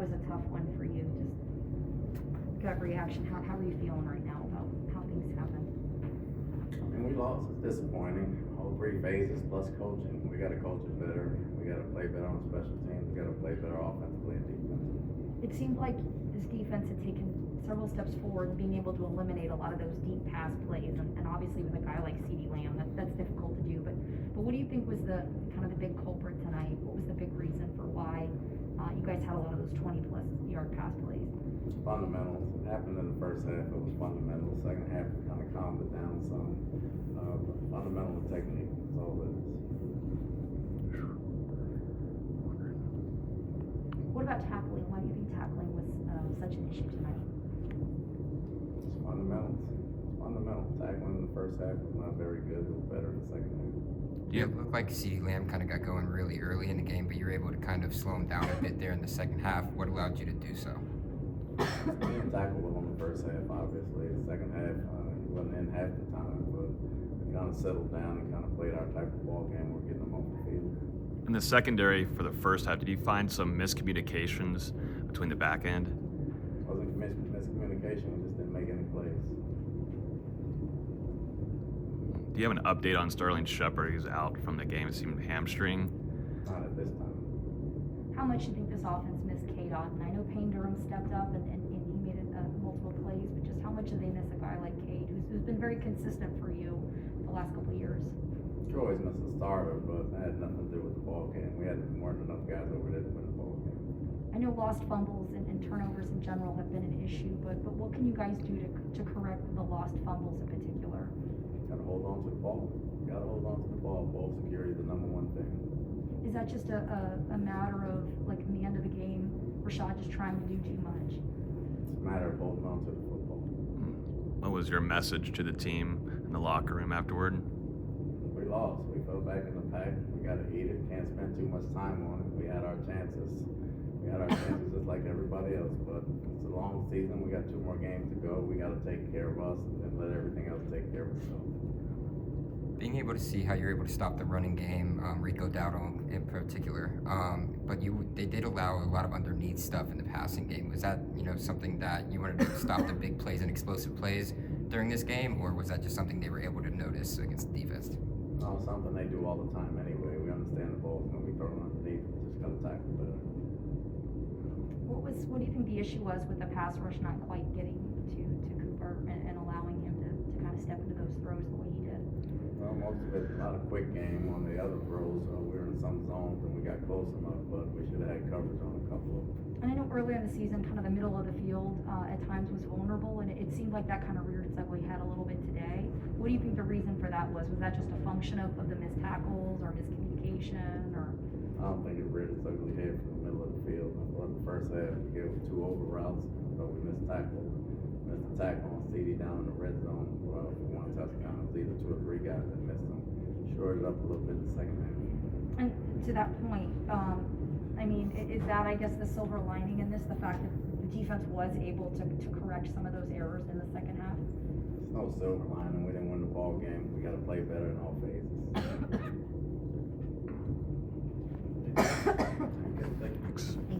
was a tough one for you. Just gut reaction. How are you feeling right now about how things happened? I mean, we lost. It's disappointing. All 3 phases plus coaching. We got to coach it better. We got to play better on special teams. We got to play better offensively and defensively. It seemed like this defense had taken several steps forward in being able to eliminate a lot of those deep pass plays, and obviously with a guy like CeeDee Lamb, that's difficult to do. But what do you think was the kind of the big culprit tonight? What was the big reason for why you guys had a lot of those 20-plus yard pass plays? Fundamentals. It happened in the first half. It was fundamentals. Second half, we kind of calmed it down some. Fundamental technique. That's all it is. What about tackling? Why do you think tackling was such an issue tonight? It's fundamentals. It's fundamental. Tackling in the first half was not very good. It was better in the second half. Yeah, it looked like CeeDee Lamb kind of got going really early in the game, but you were able to kind of slow him down a bit there in the second half. What allowed you to do so? He didn't tackle well in the first half, obviously. The second half, he wasn't in half the time, but we kind of settled down and kind of played our type of ball game. We're getting them off the field. In the secondary for the first half, did you find some miscommunications between the back end? It wasn't miscommunication. We just didn't make any plays. Do you have an update on Sterling Shepard? He's out from the game. It seemed hamstring. Not at this time. How much do you think this offense missed K-Dot? And I know Payne Durham stepped up and he made it, multiple plays, but just how much do they miss a guy like Cade, who's been very consistent for you the last couple of years? You always miss a starter, but that had nothing to do with the ball game. We had more than enough guys over there to win the ball game. I know lost fumbles and turnovers in general have been an issue, but what can you guys do to correct the lost fumbles in particular? Gotta hold on to the ball. Gotta hold on to the ball. Ball security is the number one thing. Is that just a matter of, like, in the end of the game, Rashad just trying to do too much? It's a matter of holding on to the football. What was your message to the team in the locker room afterward? We lost. We fell back in the pack. We gotta eat it. Can't spend too much time on it. We had our chances. We had our chances just like everybody else, but it's a long season. We got 2 more games to go. We gotta take care of us and let everything else take care of itself. Being able to see how you're able to stop the running game, Rico Dowdle in particular, but they did allow a lot of underneath stuff in the passing game. Was that something that you wanted to stop the big plays and explosive plays during this game, or was that just something they were able to notice against the defense? No, something they do all the time anyway. We understand the ball's gonna be thrown underneath. We just gotta tackle better. What do you think the issue was with the pass rush not quite getting to Cooper and allowing him to kind of step into those throws the way he did? Well, most of it, not a quick game on the other throws. We were in some zones and we got close enough, but we should have had coverage on a couple of them. And I know earlier in the season, kind of the middle of the field at times was vulnerable, and it seemed like that kind of reared its ugly head a little bit today. What do you think the reason for that was? Was that just a function of the missed tackles or miscommunication, or? I don't think it reared its ugly head from the middle of the field. I thought the first half we gave 2 over routes, but we missed tackle. Missed the tackle on CeeDee down in the red zone. Well, for 1 touchdown, it was either 2 or 3 guys that missed them. Shored it up a little bit in the second half. And to that point, I mean, is that, I guess, the silver lining in this, the fact that the defense was able to correct some of those errors in the second half? There's no silver lining. We didn't win the ball game. We got to play better in all phases. Thanks.